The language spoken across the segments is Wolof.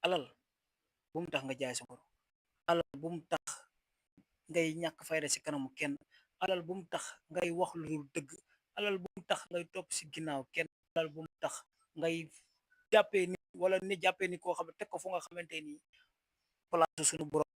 alal bu mu tax nga jaay sa ngor, alal bu mu tax ngay ñàkk fayda si kanamu kenn, alal bu mu tax ngay wax lu dul dëgg, alal bu mu tax ngay topp si ginnaaw kenn, alal bu mu tax ngay jàppee ni wala ni jàppee ni koo xam ne teg ko fu nga xamante ni place suñu borom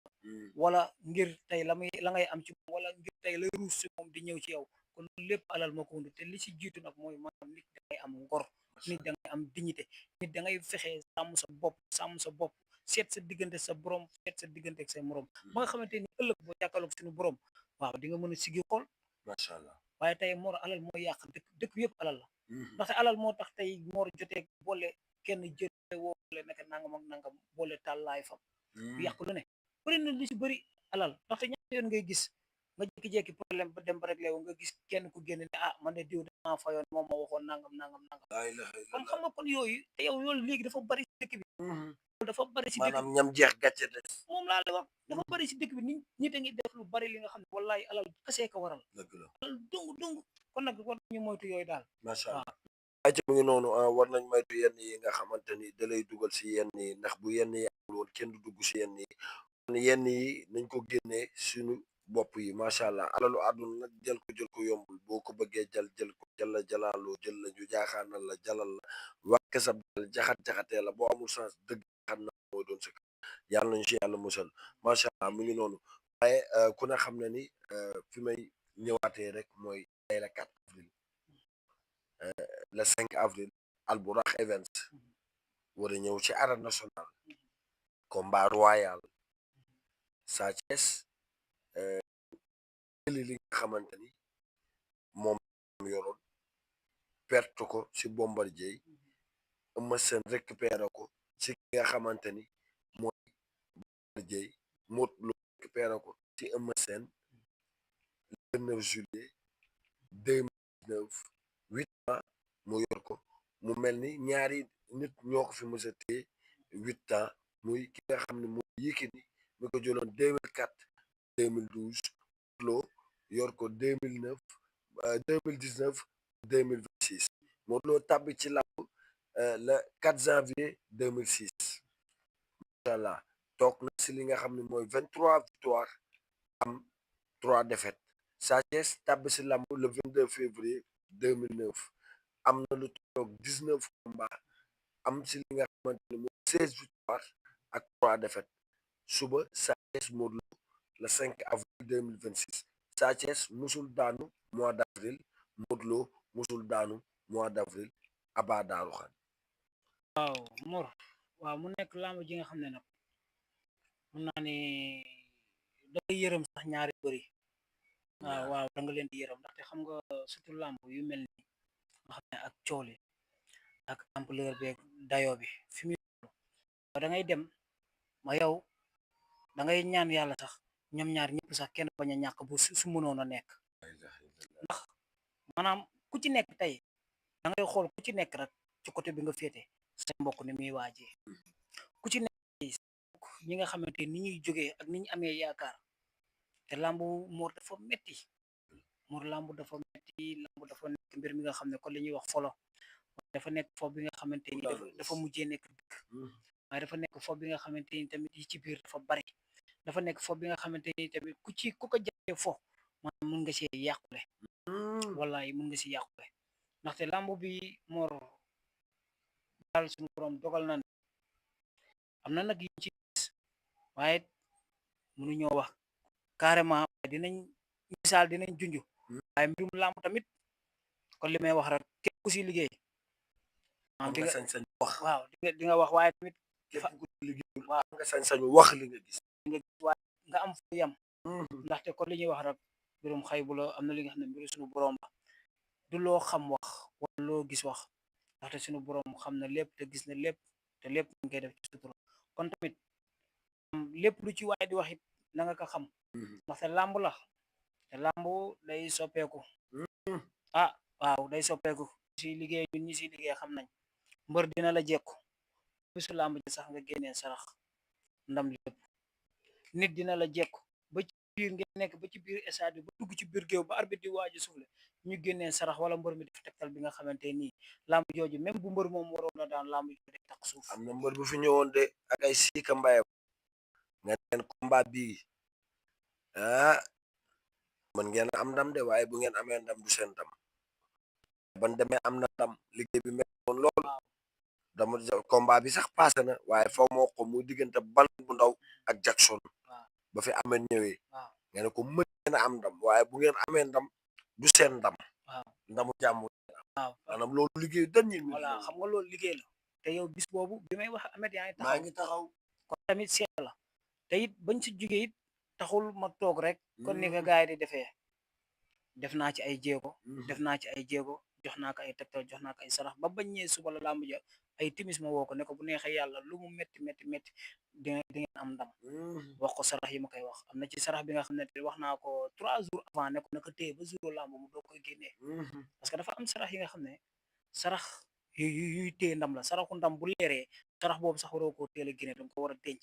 wala ngir tey la ngay am ci moom wala ngir tey lay ruus si moom di ñëw ci yow kon loolu lépp alal moo ko wund te li si jiitu nag mooy maanaam nit da ngay am ngor, nit da ngay am dignité, nit da ngay fexe sàmm sa bopp seet sa diggante sa borom seet sa diggante ak say morom ba nga xamante ni ëllëg boo jàkkaarloog suñu borom waaw di nga mën a sigi xool macha allah. waaye tey Mor alal moo yàq dëkk yëpp alal la ndaxte alal moo tax tey Mor jotee boole kenn jël woole naka nangam ak nangam boole tàllaay fam yàq lu ne bëri na lu si bëri alal ndaxte ñaata yoon ngay gis nga jékki-jékki problème ba dem ba réglé wu nga gis kenn ku génn ne ah man de diw damaa fayoon moom ma waxoon nangam nangam nangam laa ilaha kon illallah. xam nga kon yooyu te yow loolu léegi dafa bari si dëkk bi dafa bari si dëkk maanaam bi ñam jeex gàcce des. moom laa la wax dafa bari si dëkk bi nit a ngi def lu bari li nga xam ne wallahi alal kasee ko waral dëgg la alal dung kon nag war nañu moytu yooyu daal macha allah. waaw ayca mu ngi noonu war nañ moytu yenn yi nga xamante ni da lay dugal si yenn yi ndax bu yenn yi amul woon kenn du dugg si yenn yi kon yenn yi nañ ko génnee suñu bopp yi macha allah alalu àdduna nag jël ko yombul boo ko bëggee jël ko jël jalaaloo jël la ñu jaaxaanal la jalal la wàkk sa dal jaxatee la boo amul sens dëgg xam na mooy doon sa yàlla nañu si yàlla musal macha allah mu ngi noonu waaye ku ne xam na ni fi may ñëwaatee rek mooy tey la 4 avril le 5 avril Albourakh Events war a ñëw ci arène nationale combat royal Sa Thiès jëli li nga xamante ni moom yoroon perte ko ci Bombardier Eumeu Sène récupéré ko ci ki nga xamante ni mooy Bombardier Modou Lô récupéré ko ci Eumeu Sène le 9 juillet 2019 8 ans mu yor ko mu mel ni ñaari nit ñoo ko fi mës a téye 8 ans muy ki nga xam ne mooy Yékini mi ko jëloon 2004 2012 Lo yor ko 2009 2019 2026 Modou Lo tàbbi ci làmb le 4 janvier 2006 incha allah toog na si li nga xam ne mooy 23 victoire am 3 défaites Sa Thiès tàbbi si làmb le 22 février 2009 am na lu toog 19 combats am si li nga xamante ne mooy 16 victoire ak 3 défaites suba Sa Thiès Modou Lo le 5 avril 2026 Sa Thiès musul daanu mois d' avril Modou Lo musul daanu mois d' avril Aba Daaru Xan waaw Mor waaw mu nekk làmb ji nga xam ne nag mun naa ne da ngay yërëm sax ñaari bëri waaw da nga leen di yërëm ndaxte xam nga surtout làmb yu mel ni nga xam ne ak coole ak ampleur beeg dayo bi fi muy da ngay dem ma yow da ngay ñaan yàlla sax ñoom ñaar ñëpp sax kenn bañ a ñàkk bu su mënoon a nekk ndax maanaam ku ci nekk tey da ngay xool ku ci nekk rek ci côté bi nga féete sa mbokk ni muy waajee ku ci nekk ñi nga xamante ni ñuy jógee ak ni ñu amee yaakaar te lambu Mor dafa metti Mor lambu dafa metti lambu dafa nekk mbir mi nga xam ne kon li ñuy wax folo dafa nekk foofu bi nga xamante ni dafa mujjee nekk dëkk waaye dafa nekk foofu bi nga xamante ni tamit yi ci biir dafa bari dafa nekk foofu bi nga xamante ni tamit ku ko jàppee fo maanaam mun nga si yàqule wallahi mun nga si yàqule ndaxte lamb bi Mor daal suñu borom dogal na am na nag yiñ ci gis waaye mënuñoo wax carrément dinañ misaal dinañ junj waaye mbirum lamb tamit kon li may wax rek képp ku si liggéey am nga sañ-sañ wax waaw di nga wax waaye tamit képp ku liggéeyul waaw nga sañ-sañu wax li nga gis waaye nga am fu yam ndaxte kon li ñuy wax rek mbirum xay bu la am na li nga xam ne mbiru suñu borom la du loo xam wax wala loo gis wax ndaxte suñu borom xam na lépp te gis na lépp te lépp ñu koy def ci sutura kon tamit lépp lu ci waay di wax it na nga ko xam ndaxte làmb la te làmb day soppeeku ah waaw day soppeeku si liggéey ñun ñi si liggéey xam nañ mbër dina la jekku bisu làmb ji sax nga génnee sarax ndam lépp nit dina la jekku ba biir ngeen nekk ba ci biir stade bi ba dugg ci biir géew ba arbitre di waaj a soufflé ñu génnee sarax wala mbër mi def tegtal bi nga xamante nii lamb jooju même bu mbër moom waroon na daan lamb jooju day tax suuf. am na mbër bu fi ñëwoon de ak ay siika mbaye nga neen combat bii ah man ngeen am ndam de waaye bu ngeen amee ndam du seen ndam ban demee am na ndam liggéey bi mel noonu lool dama combat bi sax passé na waaye faw moo ko muy diggante bal bu ndaw ak Jackson ba fi amee ñëwee nga ne ko mën ngeen a am ndam waaye bu ngeen amee ndam du seen ndam ndamu jàmm maanaam loolu liggéey dañuy voilà xam nga loolu liggéey la te yow bis boobu bi may wax Ameth yaa maa ngi taxaw kon tamit seet la te it bañ si jugee it taxul ma toog rek kon ni nga gars yi di defee def naa ci ay jéego def naa ci ay jéego jox naa ko ay tegtal jox naa ko ay sarax ba bañ ñëwee suba la làmb ja ay timis ma woo ko ne ko bu neexee yàlla lu mu métti métti métti di ngeen am ndam wax ko sarax yi ma koy wax am na ci sarax bi nga xam ne te wax naa ko 3 jours avant ne ko naka téye ba jour làmb mu doo koy génnee parce que dafa am sarax yi nga xam ne sarax yuy téye ndam la saraxu ndam bu leeree sarax boobu sax waroo koo teel a génne danga ko war a denc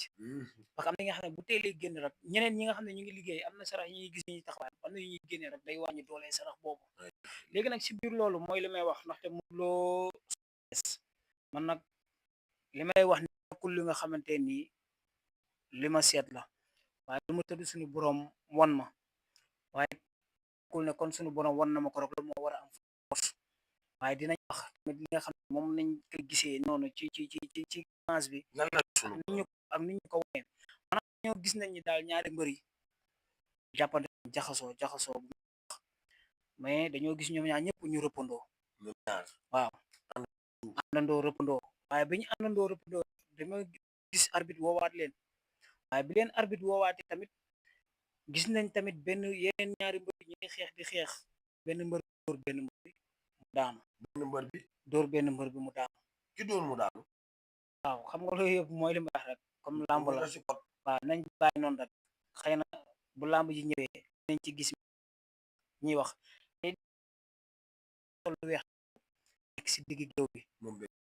parce que am na ñi nga xam ne bu teelee génn rek ñeneen ñi nga xam ne ñu ngi liggéey am na sarax yi ñuy gis ñuy taxawaay am na yu ñuy génne rek day wàññi doolee sarax boobu léegi nag si biir loolu mooy li may wax ndaxte mu loo man nag li may wax ni nekkul li nga xamante nii li ma seet la waaye lu ma tëdd suñu borom wan ma waaye nekkul ne kon suñu borom wan na ma ko rek loolu moo war a am force waaye dinañ wax tamit li nga xam ne moom nañ ko gisee noonu ci image bi ak ni ñu ko wanee maanaam ñoo gis nañ ni daal ñaari mbër yi jàppante jaxasoo bu mais dañoo gis ñoom ñaar ñëpp ñu rëppandoo waaw àndandoo rëppandoo waaye bi ñu àndandoo rëppandoo dañoo gis arbitre woowaat leen waaye bi leen arbitre woowaatee tamit gis nañ tamit benn yeneen ñaari mbër yi ñuy xeex di xeex benn mbër dóor benn mbër bi mu daanu benn mbër bi dóor benn mbër bi mu daanu ki dóor mu daanu waaw xam nga loolu yëpp mooy li mu wax rek comme lamb la waaw nañ bàyyi noonu rek xëy na bu lamb ji ñëwee nañ ci gis ñuy wax lu weex nekk si digg géew bi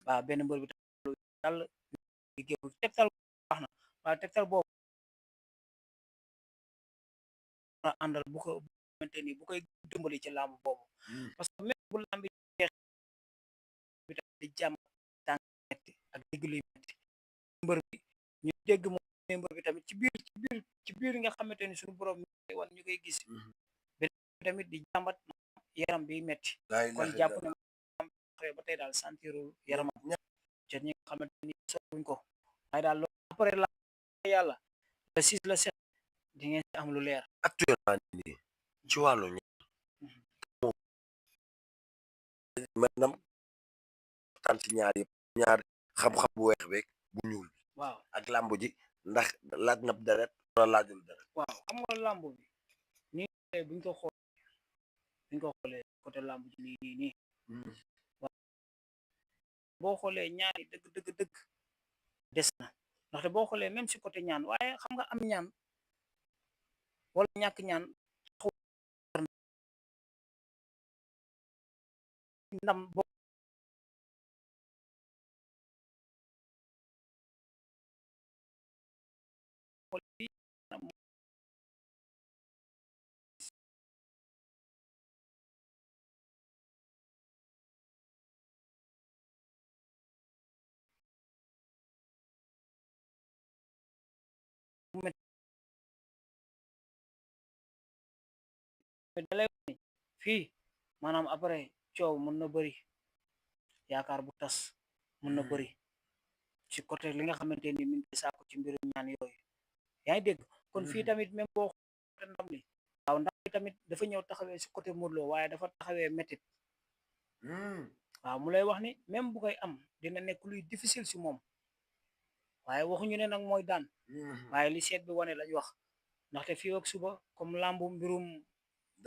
waaw benn mbër bi dal digg géew bi tegtal baax na waaye tegtal boobu àndal bu ko xamante ni bu koy dimbali ci lamb boobu parce que même bu lamb jeex bi di jàmm tànk metti ak digg luy metti mbër bi ñu dégg moom mbër bi tamit ci biir nga xamante ni suñu borom mi wan ñu koy gis benn tamit di jàmbat yaram bi metti kon jàpp ne xëy ba tey daal sentirul yaramam ca ñi nga xamante ni sooruñ ko waaye daal loolu après la yàlla le 6 le 7 di ngeen ci am lu leer actuellement nii ci wàllu maintenant tan ci ñaar yëpp ñaar xam-xam bu weex beeg bu ñuul waaw ak làmb ji ndax laaj na deret wala laajul deret waaw xam nga làmb bi nii buñ ko xoolee côté làmb ji nii waaw boo xoolee ñaari dëgg des na ndaxte boo xoolee même si côté ñaan waaye xam nga am ñaan wala ñàkk ñaan ndam dalay ni fii maanaam après coow mën na bëri yaakaar bu tas mën na bëri ci côté li nga xamante ni mi ngi saako ci mbirum ñaan yooyu yaa ngi dégg kon fii tamit même boo xoolee ndam li waaw ndam li tamit dafa ñëw taxawee si côté Modou Lo waaye dafa taxawee métit waaw mu lay wax ni même bu koy am dina nekk luy difficile si moom waaye waxuñu ne nag mooy daan waaye li seet bi wane lañ wax ndaxte fii ak suba comme lambu mbirum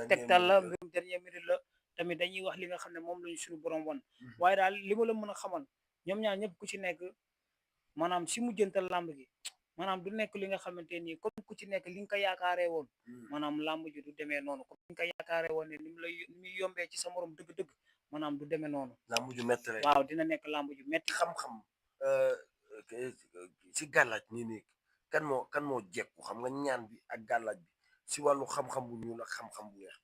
tegtal la mbirum dernière minute la tamit dañuy wax li nga xam ne moom lañu suñu borom wan waaye daal li ma la mën a xamal ñoom ñaar ñëpp ku ci nekk maanaam si mujjantal lamb gi maanaam du nekk li nga xamante ni comme ku ci nekk li nga ko yaakaaree woon maanaam lamb ji du demee noonu comme li nga ko yaakaaree woon ne ni muy yombee ci sa morom dëgg-dëgg maanaam du demee noonu lamb ju metti rek waaw dina nekk lamb ju metti xam-xam ci gàllaaj nii kan moo jekku xam nga ñaan bi ak gàllaaj bi si wàllu xam-xam bu ñuul ak xam-xam bu weex